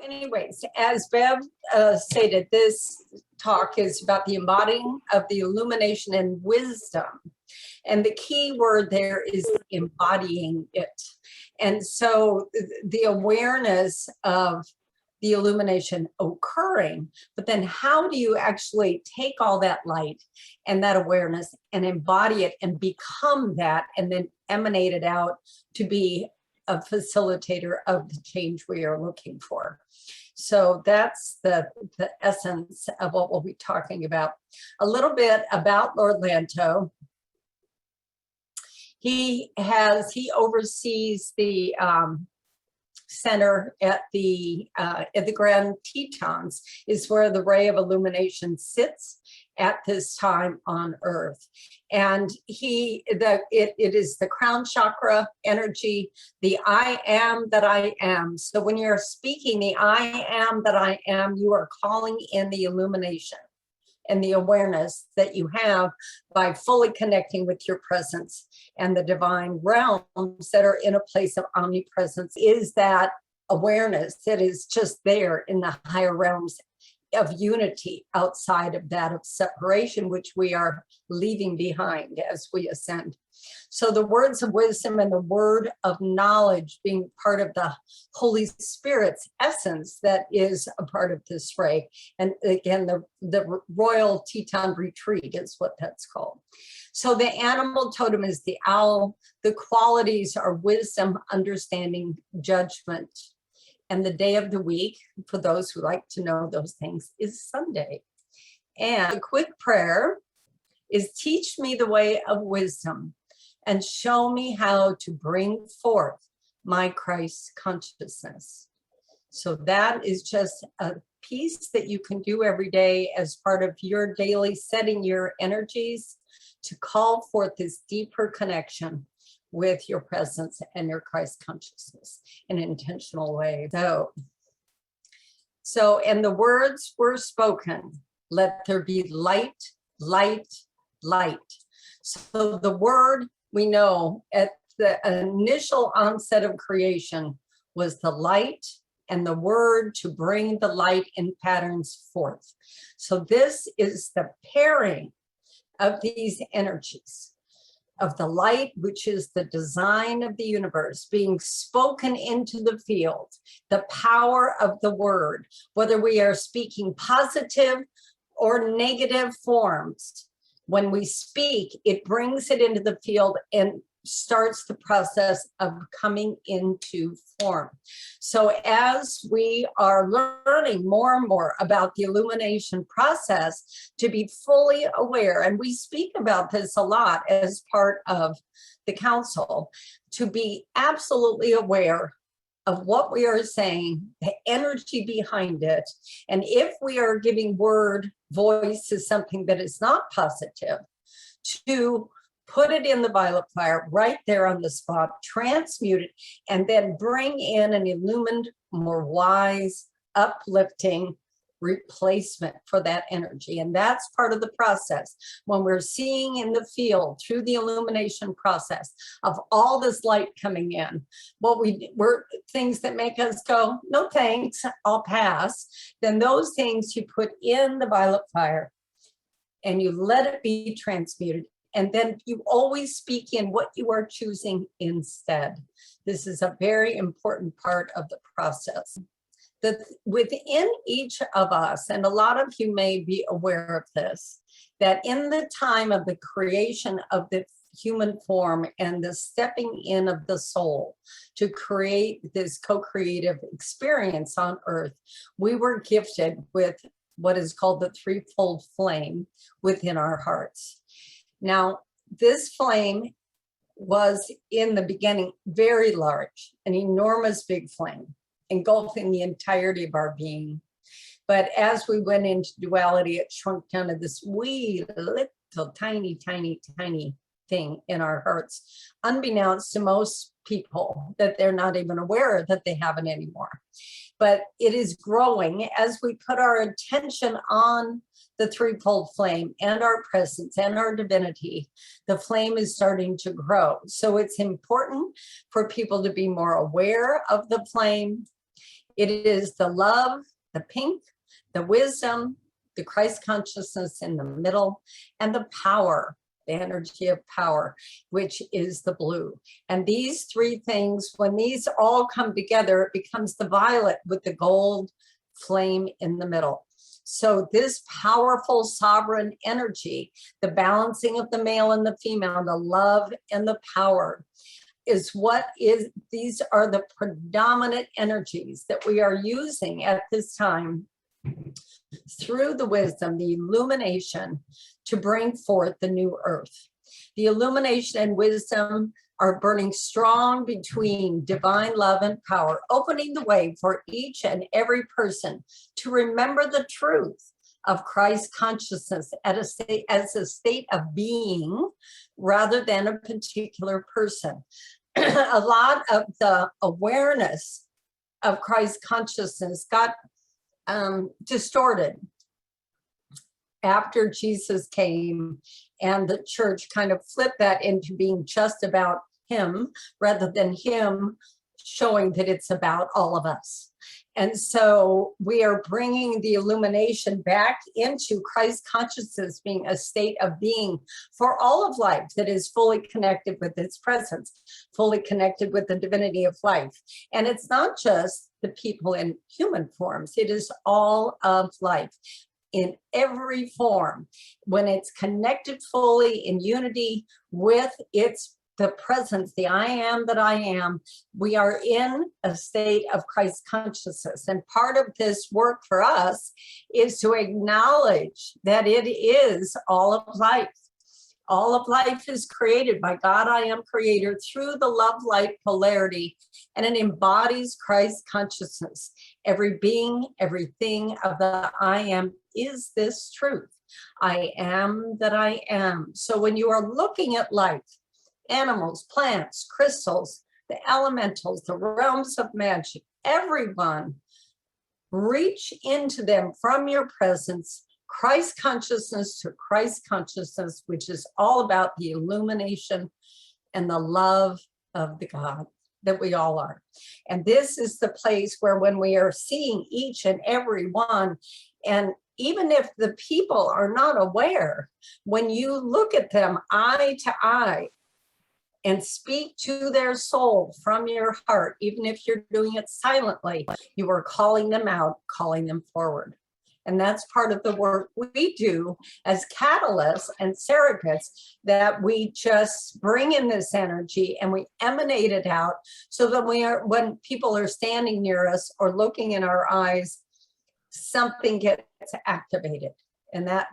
Anyways, as Bev stated, this talk is about the embodying of the illumination and wisdom. And the key word there is embodying it. And so the awareness of the illumination occurring, but then how do you actually take all that light and that awareness and embody it and become that and then emanate it out to be a facilitator of the change we are looking for. So that's the essence of what we'll be talking about. A little bit about Lord Lanto. He oversees the center at the Grand Tetons, is where the ray of illumination sits at this time on Earth. And it is the crown chakra energy, the I am that I am. So when you're speaking the I am that I am, you are calling in the illumination and the awareness that you have by fully connecting with your presence and the divine realms that are in a place of omnipresence. Is that awareness that is just there in the higher realms of unity outside of that of separation, which we are leaving behind as we ascend. So the words of wisdom and the word of knowledge being part of the Holy Spirit's essence that is a part of this ray. And again, the Royal Teton Retreat is what that's called. So the animal totem is the owl. The qualities are wisdom, understanding, judgment. And the day of the week, for those who like to know those things, is Sunday. And a quick prayer is teach me the way of wisdom and show me how to bring forth my Christ consciousness. So that is just a piece that you can do every day as part of your daily setting your energies to call forth this deeper connection with your presence and your Christ consciousness in an intentional way. So, and the words were spoken, let there be light, light, light. So the word we know at the initial onset of creation was the light and the word to bring the light in patterns forth. So this is the pairing of these energies of the light, which is the design of the universe being spoken into the field, the power of the word, whether we are speaking positive or negative forms. When we speak, it brings it into the field and starts the process of coming into form. So as we are learning more and more about the illumination process, to be fully aware, and we speak about this a lot as part of the council, to be absolutely aware of what we are saying, the energy behind it, and if we are giving word voice to something that is not positive, to put it in the violet fire right there on the spot, transmute it, and then bring in an illumined, more wise, uplifting replacement for that energy. And that's part of the process. When we're seeing in the field through the illumination process of all this light coming in, we're things that make us go, no thanks, I'll pass. Then those things you put in the violet fire and you let it be transmuted. And then you always speak in what you are choosing instead. This is a very important part of the process. That within each of us, and a lot of you may be aware of this, that in the time of the creation of the human form and the stepping in of the soul to create this co-creative experience on earth, we were gifted with what is called the threefold flame within our hearts. Now, this flame was in the beginning very large, an enormous big flame, engulfing the entirety of our being. But as we went into duality, it shrunk down to this wee little tiny, tiny, tiny thing in our hearts, unbeknownst to most people that they're not even aware that they have it anymore. But it is growing as we put our attention on the threefold flame and our presence and our divinity. The flame is starting to grow. So it's important for people to be more aware of the flame. It is the love, the pink, the wisdom, the Christ consciousness in the middle, and the power, the energy of power, which is the blue. And these three things, when these all come together, it becomes the violet with the gold flame in the middle. So this powerful sovereign energy, the balancing of the male and the female, the love and the power, is what is, these are the predominant energies that we are using at this time through the wisdom, the illumination, to bring forth the new earth. The illumination and wisdom are burning strong between divine love and power, opening the way for each and every person to remember the truth of Christ consciousness as a state of being rather than a particular person. A lot of the awareness of Christ consciousness got distorted after Jesus came, and the church kind of flipped that into being just about him rather than him showing that it's about all of us. And so we are bringing the illumination back into Christ consciousness being a state of being for all of life that is fully connected with its presence, fully connected with the divinity of life. And it's not just the people in human forms, it is all of life in every form. When it's connected fully in unity with the presence, the I am that I am, we are in a state of Christ consciousness. And part of this work for us is to acknowledge that it is all of life. All of life is created by God, I am creator, through the love light polarity, and it embodies Christ consciousness. Every being, everything of the I am is this truth. I am that I am. So when you are looking at life, animals, plants, crystals, the elementals, the realms of magic, everyone, reach into them from your presence, Christ consciousness to Christ consciousness, which is all about the illumination and the love of the God that we all are. And this is the place where when we are seeing each and every one, and even if the people are not aware, when you look at them eye to eye, and speak to their soul from your heart, even if you're doing it silently, you are calling them out, calling them forward. And that's part of the work we do as catalysts and surrogates, that we just bring in this energy and we emanate it out so that when people are standing near us or looking in our eyes, something gets activated. And that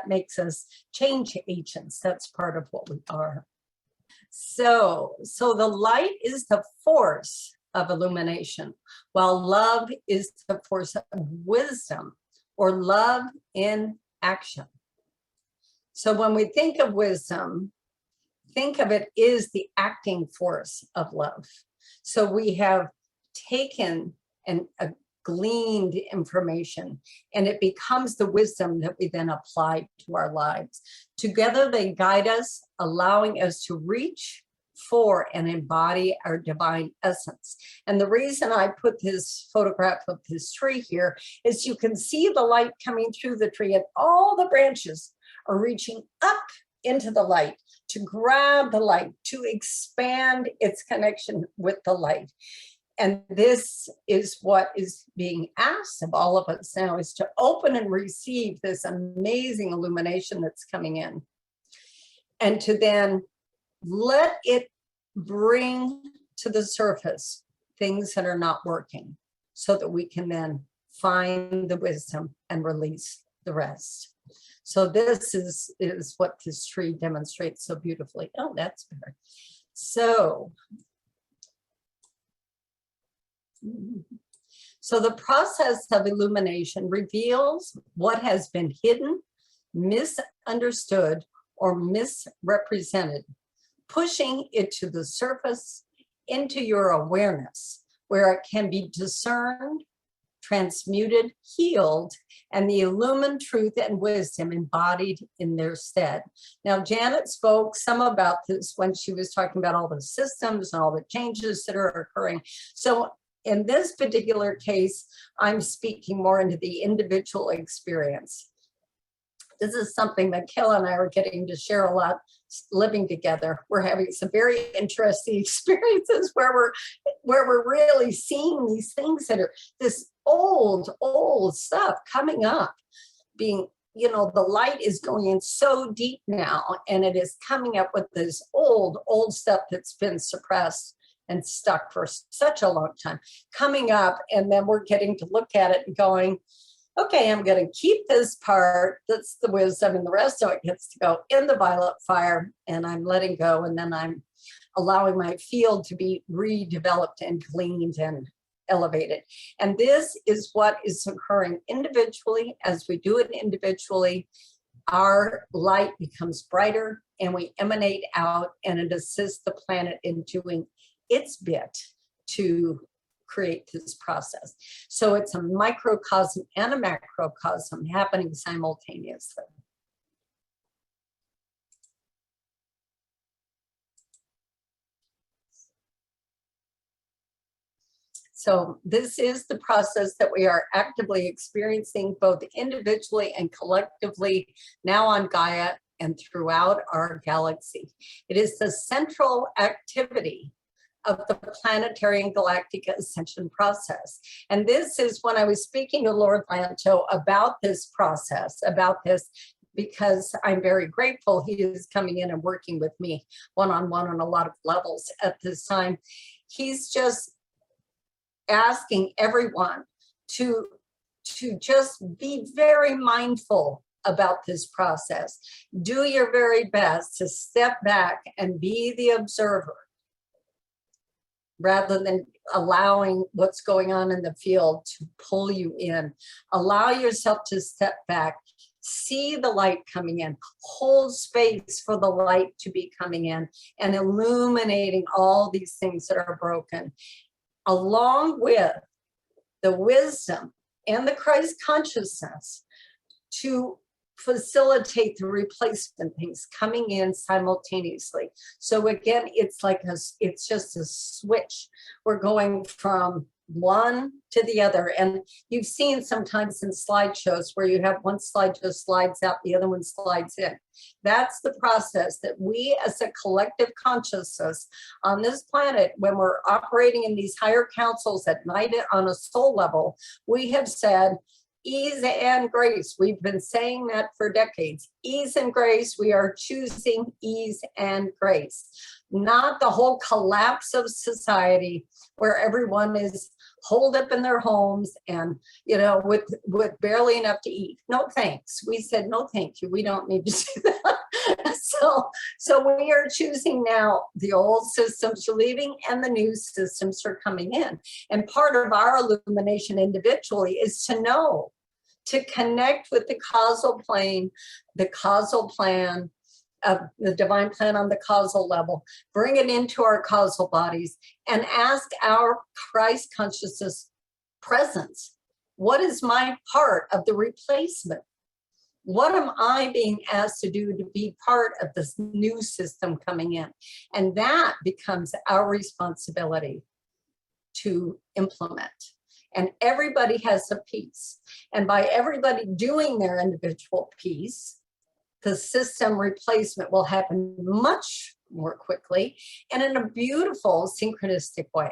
makes us change agents. That's part of what we are. So the light is the force of illumination, while love is the force of wisdom, or love in action. So when we think of wisdom, think of it as the acting force of love. So we have taken and gleaned information, and it becomes the wisdom that we then apply to our lives. Together they guide us, allowing us to reach for and embody our divine essence. And the reason I put this photograph of this tree here is you can see the light coming through the tree, and all the branches are reaching up into the light to grab the light, to expand its connection with the light. And this is what is being asked of all of us now, is to open and receive this amazing illumination that's coming in, and to then let it bring to the surface things that are not working, so that we can then find the wisdom and release the rest. So this is what this tree demonstrates so beautifully. Oh, that's better. So the process of illumination reveals what has been hidden, misunderstood, or misrepresented, pushing it to the surface into your awareness, where it can be discerned, transmuted, healed, and the illumined truth and wisdom embodied in their stead. Now, Janet spoke some about this when she was talking about all the systems and all the changes that are occurring. So in this particular case, I'm speaking more into the individual experience. This is something that Kayla and I are getting to share a lot living together. We're having some very interesting experiences where we're really seeing these things that are this old stuff coming up, being, you know, the light is going in so deep now, and it is coming up with this old stuff that's been suppressed and stuck for such a long time, coming up, and then we're getting to look at it and going, okay, I'm going to keep this part, that's the wisdom, and the rest of it gets to go in the violet fire, and I'm letting go, and then I'm allowing my field to be redeveloped and cleaned and elevated. And this is what is occurring individually. As we do it individually, our light becomes brighter, and we emanate out, and it assists the planet in doing its bit to create this process. So it's a microcosm and a macrocosm happening simultaneously. So this is the process that we are actively experiencing both individually and collectively now on Gaia and throughout our galaxy. It is the central activity of the planetary and galactic ascension process. And this is when I was speaking to Lord Lanto about this process, about this, because I'm very grateful he is coming in and working with me one-on-one on a lot of levels at this time. He's just asking everyone to just be very mindful about this process. Do your very best to step back and be the observer, rather than allowing what's going on in the field to pull you in. Allow yourself to step back, see the light coming in, hold space for the light to be coming in and illuminating all these things that are broken, along with the wisdom and the Christ consciousness to facilitate the replacement things coming in simultaneously. So again, it's like it's just a switch. We're going from one to the other. And you've seen sometimes in slideshows where you have one slide just slides out, the other one slides in. That's the process that we as a collective consciousness on this planet, when we're operating in these higher councils at night on a soul level, we have said, ease and grace. We've been saying that for decades. Ease and grace. We are choosing ease and grace, not the whole collapse of society where everyone is holed up in their homes and, you know, with barely enough to eat. No thanks. We said, no, thank you. We don't need to do that. So we are choosing now the old systems are leaving and the new systems are coming in. And part of our illumination individually is to know, to connect with the causal plane, the causal plan of the divine plan on the causal level, bring it into our causal bodies and ask our Christ consciousness presence, what is my part of the replacement? What am I being asked to do to be part of this new system coming in? And that becomes our responsibility to implement. And everybody has a piece. And by everybody doing their individual piece, the system replacement will happen much more quickly and in a beautiful synchronistic way.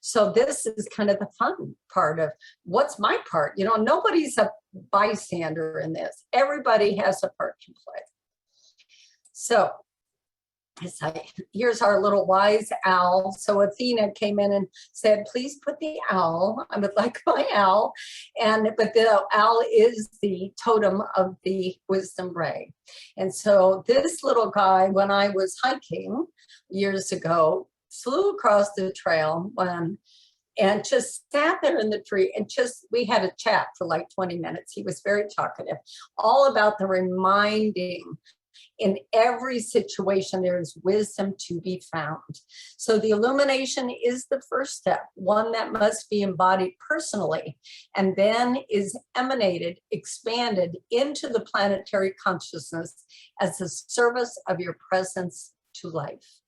So this is kind of the fun part of what's my part. You know, nobody's a bystander in this. Everybody has a part to play. So here's our little wise owl. So Athena came in and said, please put the owl. I would like my owl. But the owl is the totem of the wisdom ray. And so this little guy, when I was hiking years ago, flew across the trail and just sat there in the tree and we had a chat for like 20 minutes. He was very talkative, all about the reminding in every situation, there is wisdom to be found. So the illumination is the first step, one that must be embodied personally, and then is emanated, expanded into the planetary consciousness as a service of your presence to life.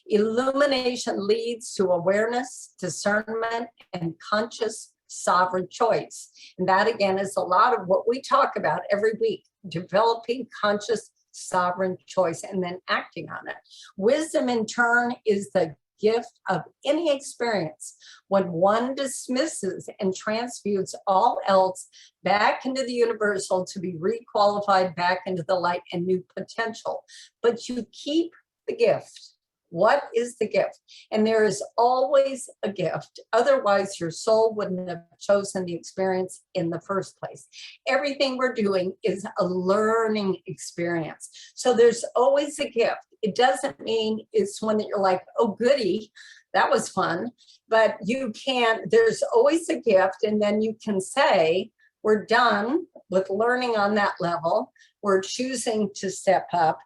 Illumination leads to awareness, discernment, and conscious sovereign choice. And that, again, is a lot of what we talk about every week, developing conscious sovereign choice and then acting on it. Wisdom, in turn, is the gift of any experience when one dismisses and transmutes all else back into the universal to be requalified back into the light and new potential. But you keep the gift. What is the gift? And there is always a gift. Otherwise, your soul wouldn't have chosen the experience in the first place. Everything we're doing is a learning experience. So there's always a gift. It doesn't mean it's one that you're like, oh, goody, that was fun. But you can't, there's always a gift. And then you can say, we're done with learning on that level. We're choosing to step up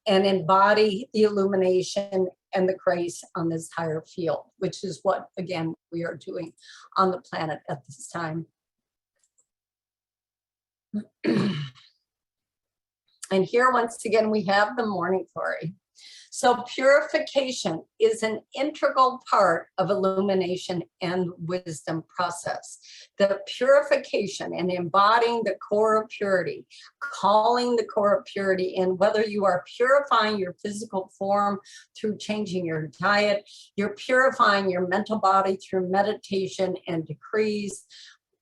and embody the illumination and the grace on this higher field, which is what, again, we are doing on the planet at this time. And here, once again, we have the morning glory. So purification is an integral part of illumination and wisdom process. The purification and embodying the core of purity, calling the core of purity in, whether you are purifying your physical form through changing your diet, you're purifying your mental body through meditation and decrees,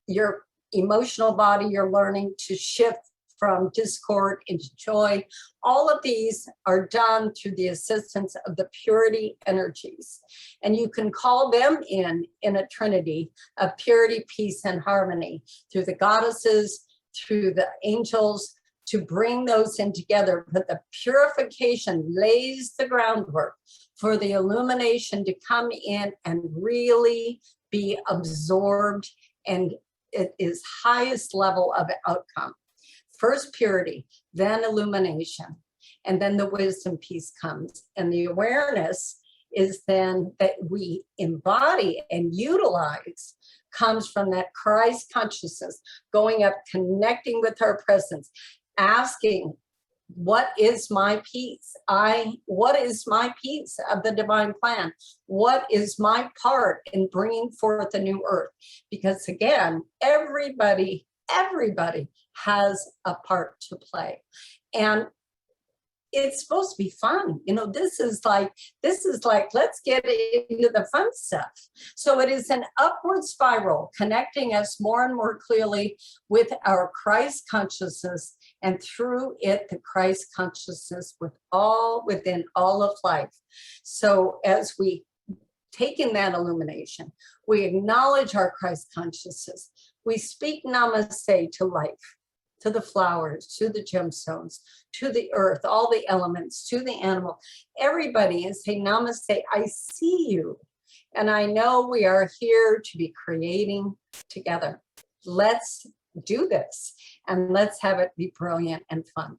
your emotional body, you're learning to shift from discord into joy. All of these are done through the assistance of the purity energies. And you can call them in a trinity of purity, peace, and harmony through the goddesses, through the angels, to bring those in together. But the purification lays the groundwork for the illumination to come in and really be absorbed, and it is highest level of outcome. First purity, then illumination, and then the wisdom piece comes. And the awareness is then that we embody and utilize comes from that Christ consciousness, going up, connecting with our presence, asking, what is my piece? What is my piece of the divine plan? What is my part in bringing forth a new earth? Because again, everybody has a part to play. And it's supposed to be fun. You know, this is like, let's get into the fun stuff. So it is an upward spiral, connecting us more and more clearly with our Christ consciousness, and through it, the Christ consciousness within all of life. So as we take in that illumination, we acknowledge our Christ consciousness. We speak namaste to life, to the flowers, to the gemstones, to the earth, all the elements, to the animal, everybody, and say namaste, I see you. And I know we are here to be creating together. Let's do this, and let's have it be brilliant and fun.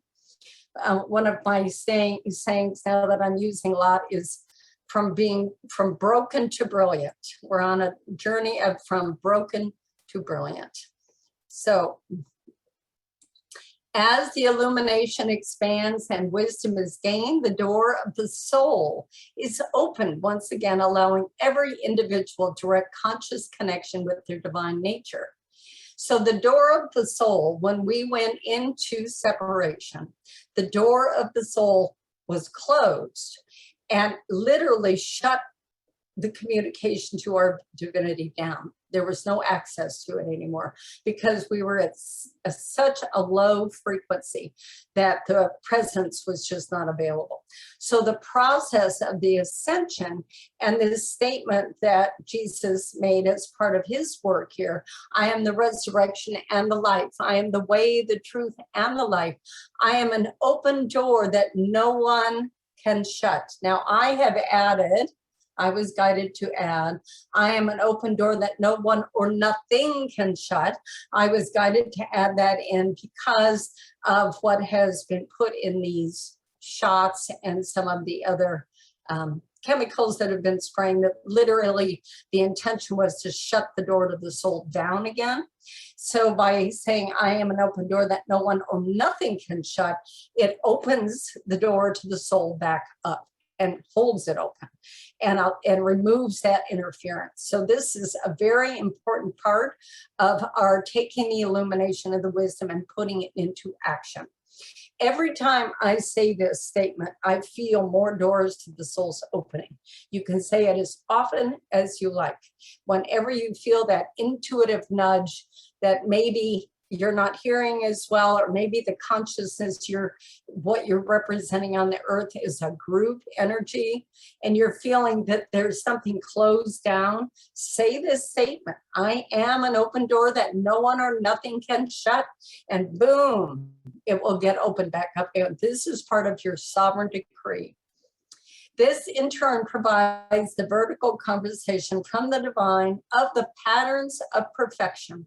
One of my sayings now that I'm using a lot is from broken to brilliant. We're on a journey of from broken to brilliant. So as the illumination expands and wisdom is gained, the door of the soul is opened once again, allowing every individual direct conscious connection with their divine nature. So the door of the soul, when we went into separation, the door of the soul was closed and literally shut the communication to our divinity down. There was no access to it anymore because we were at such a low frequency that the presence was just not available. So the process of the ascension and this statement that Jesus made as part of his work here, I am the resurrection and the life. I am the way, the truth, and the life. I am an open door that no one can shut. Now I have added, I was guided to add, I am an open door that no one or nothing can shut. I was guided to add that in because of what has been put in these shots and some of the other chemicals that have been spraying, that literally the intention was to shut the door to the soul down again. So by saying I am an open door that no one or nothing can shut, it opens the door to the soul back up. and holds it open and removes that interference. So this is a very important part of our taking the illumination of the wisdom and putting it into action. Every time I say this statement, I feel more doors to the soul's opening. You can say it as often as you like. Whenever you feel that intuitive nudge that maybe you're not hearing as well, or maybe the consciousness, what you're representing on the earth is a group energy, and you're feeling that there's something closed down, say this statement: I am an open door that no one or nothing can shut, and boom, it will get opened back up. And this is part of your sovereign decree. This in turn provides the vertical conversation from the divine of the patterns of perfection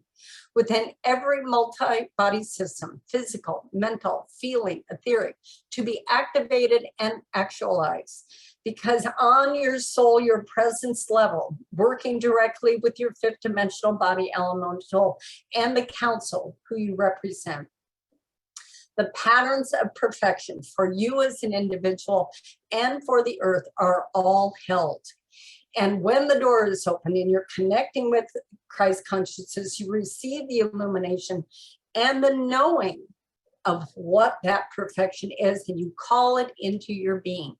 within every multi-body system, physical, mental, feeling, etheric, to be activated and actualized. Because on your soul, your presence level, working directly with your fifth dimensional body elemental and the council who you represent, the patterns of perfection for you as an individual and for the earth are all held. And when the door is open and you're connecting with Christ consciousness, you receive the illumination and the knowing of what that perfection is, and you call it into your being.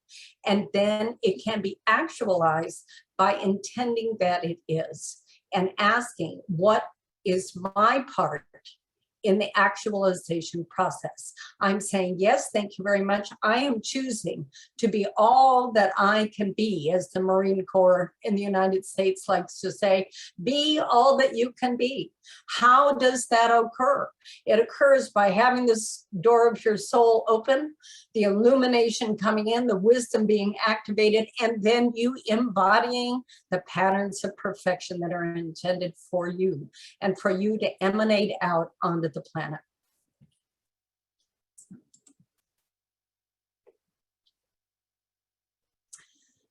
And then it can be actualized by intending that it is and asking, what is my part in the actualization process? I'm saying, yes, thank you very much. I am choosing to be all that I can be, as the Marine Corps in the United States likes to say, be all that you can be. How does that occur? It occurs by having this door of your soul open, the illumination coming in, the wisdom being activated, and then you embodying the patterns of perfection that are intended for you and for you to emanate out onto the planet.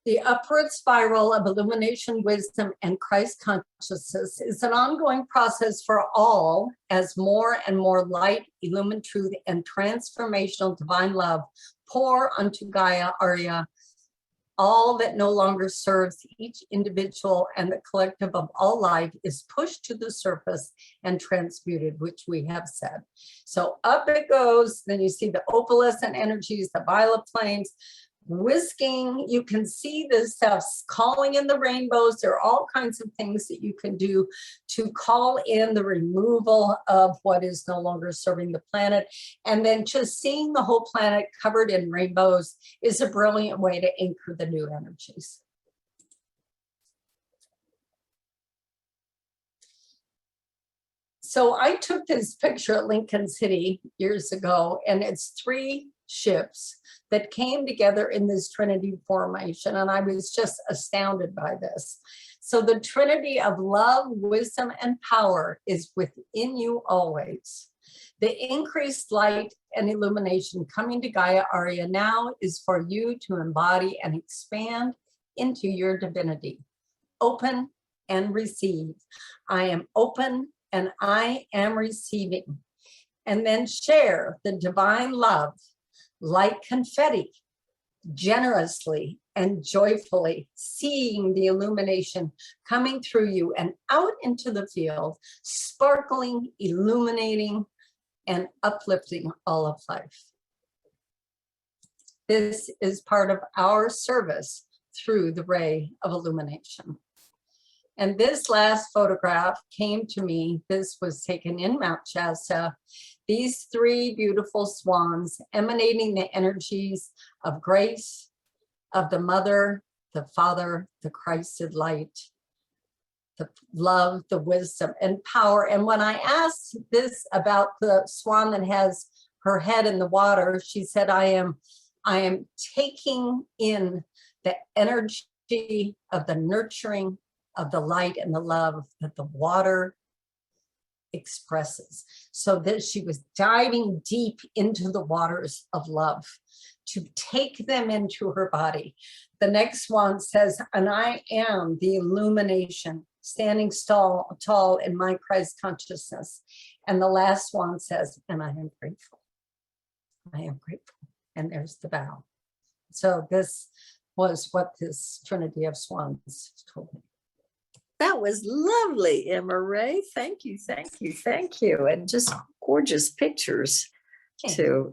The upward spiral of illumination, wisdom, and Christ consciousness is an ongoing process for all as more and more light, illumined truth, and transformational divine love pour unto Gaia Arya, all that no longer serves each individual and the collective of all life is pushed to the surface and transmuted, which we have said. So up it goes, then you see the opalescent energies, the violet flames, whisking. You can see this stuff calling in the rainbows. There are all kinds of things that you can do to call in the removal of what is no longer serving the planet. And then just seeing the whole planet covered in rainbows is a brilliant way to anchor the new energies. So I took this picture at Lincoln City years ago, and it's 3 ships that came together in this Trinity formation, and I was just astounded by this. So the Trinity of love, wisdom, and power is within you always. The increased light and illumination coming to Gaia Arya now is for you to embody and expand into your divinity. Open and receive. I am open and I am receiving. And then share the divine love like confetti, generously and joyfully, seeing the illumination coming through you and out into the field, sparkling, illuminating, and uplifting all of life. This is part of our service through the ray of illumination. And this last photograph came to me. This was taken in Mount Shasta. These 3 beautiful swans emanating the energies of grace, of the Mother, the Father, the Christed light, the love, the wisdom, and power. And when I asked this about the swan that has her head in the water, she said, I am taking in the energy of the nurturing of the light and the love that the water expresses. So that she was diving deep into the waters of love to take them into her body. The next one says, and I am the illumination, standing tall in my Christ consciousness. And the last one says, and I am grateful. I am grateful. And there's the bow. So this was what this Trinity of Swans told me. That was lovely, Emmaray. Thank you, thank you, thank you. And just gorgeous pictures to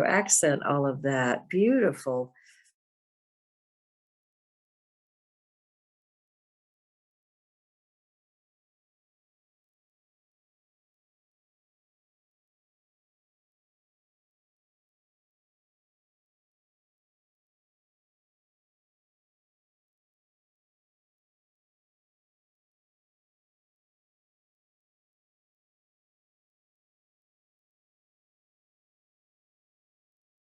accent all of that. Beautiful.